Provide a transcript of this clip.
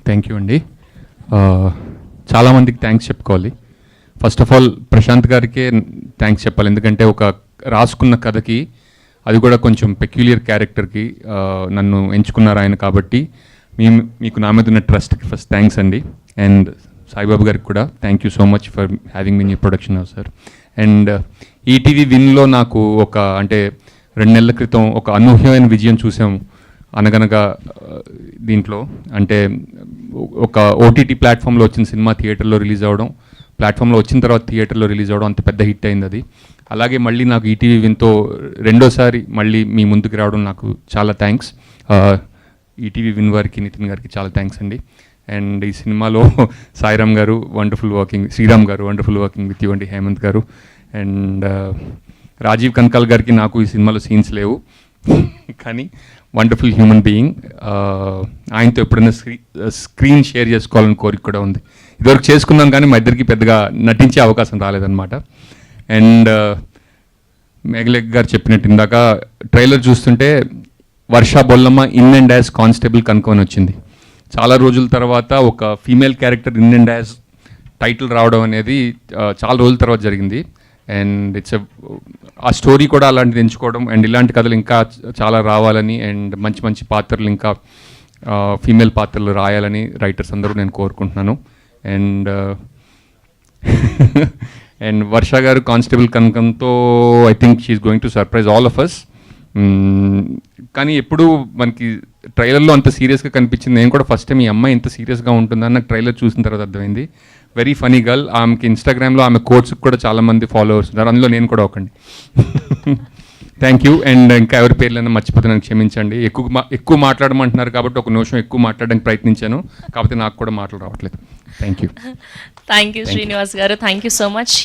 Thank you అండి. చాలామందికి thanks చెప్పుకోవాలి. ఫస్ట్ ఆఫ్ ఆల్ ప్రశాంత్ గారికే థ్యాంక్స్ చెప్పాలి, ఎందుకంటే ఒక రాసుకున్న కథకి, అది కూడా కొంచెం పెక్యులియర్ క్యారెక్టర్కి నన్ను ఎంచుకున్నారు ఆయన. కాబట్టి మీకు నా మీద ఉన్న ట్రస్ట్కి ఫస్ట్ థ్యాంక్స్ అండి. అండ్ సాయిబాబు గారికి కూడా thank you so much for having మీ new production house sir. And ETV విన్లో నాకు అంటే 2 నెలల క్రితం ఒక అనూహ్యమైన విజయం చూసాము. అనగనగా దీంట్లో అంటే ఒక ఓటీటీ ప్లాట్ఫామ్లో వచ్చిన సినిమా థియేటర్లో రిలీజ్ అవ్వడం, ప్లాట్ఫామ్లో వచ్చిన తర్వాత థియేటర్లో రిలీజ్ అవ్వడం అంత పెద్ద హిట్ అయింది అది. అలాగే మళ్ళీ నాకు ఈటీవీ విన్తో రెండోసారి మళ్ళీ మీ ముందుకు రావడం నాకు చాలా థ్యాంక్స్. ఈటీవీ విన్ వారికి, నితిన్ గారికి చాలా థ్యాంక్స్ అండి. అండ్ ఈ సినిమాలో సాయిరామ్ గారు వండర్ఫుల్ వర్కింగ్, శ్రీరామ్ గారు వండర్ఫుల్ వర్కింగ్ విత్ యూ అండి, హేమంత్ గారు. అండ్ రాజీవ్ కనకాల్ గారికి నాకు ఈ సినిమాలో సీన్స్ లేవు, కానీ వండర్ఫుల్ హ్యూమన్ బీయింగ్. ఆయనతో ఎప్పుడైనా స్క్రీన్ షేర్ చేసుకోవాలని కోరిక కూడా ఉంది. ఇదివరకు చేసుకున్నాం కానీ మా ఇద్దరికి పెద్దగా నటించే అవకాశం రాలేదన్నమాట. అండ్ మేఘలేఖ గారు చెప్పినట్టు ఇందాక ట్రైలర్ చూస్తుంటే వర్షా Bollamma in and as constable కనుక్కొని వచ్చింది. చాలా రోజుల తర్వాత ఒక female character in and as title రావడం అనేది చాలా రోజుల తర్వాత జరిగింది. అండ్ ఆ స్టోరీ కూడా అలాంటిది ఎంచుకోవడం, అండ్ ఇలాంటి కథలు ఇంకా చాలా రావాలని, అండ్ మంచి మంచి పాత్రలు ఇంకా ఫీమేల్ పాత్రలు రాయాలని రైటర్స్ అందరూ నేను కోరుకుంటున్నాను. అండ్ అండ్ వర్ష గారు కానిస్టేబుల్ కనకంతో I think she is going to surprise all of us. కానీ ఎప్పుడు మనకి ట్రైలర్లో అంత సీరియస్గా కనిపించింది. నేను కూడా ఫస్ట్ టైం ఈ అమ్మాయి ఇంత సీరియస్గా ఉంటుందని నాకు ట్రైలర్ చూసిన తర్వాత అర్థమైంది. Very funny girl. ఆమెకి ఇన్స్టాగ్రామ్లో ఆమె కోట్స్కి కూడా చాలామంది ఫాలోవర్స్ ఉన్నారు, అందులో నేను కూడా ఒకండి. Thank you. అండ్ ఇంకా ఎవరి పేర్లైనా మర్చిపోతే నన్ను క్షమించండి. ఎక్కువ మాట్లాడమంటున్నారు కాబట్టి ఒక నిమిషం ఎక్కువ మాట్లాడడానికి ప్రయత్నించాను, కాకపోతే నాకు కూడా మాటలు రావట్లేదు. Thank you. Thank you Srinivas గారు, థ్యాంక్ యూ సో మచ్.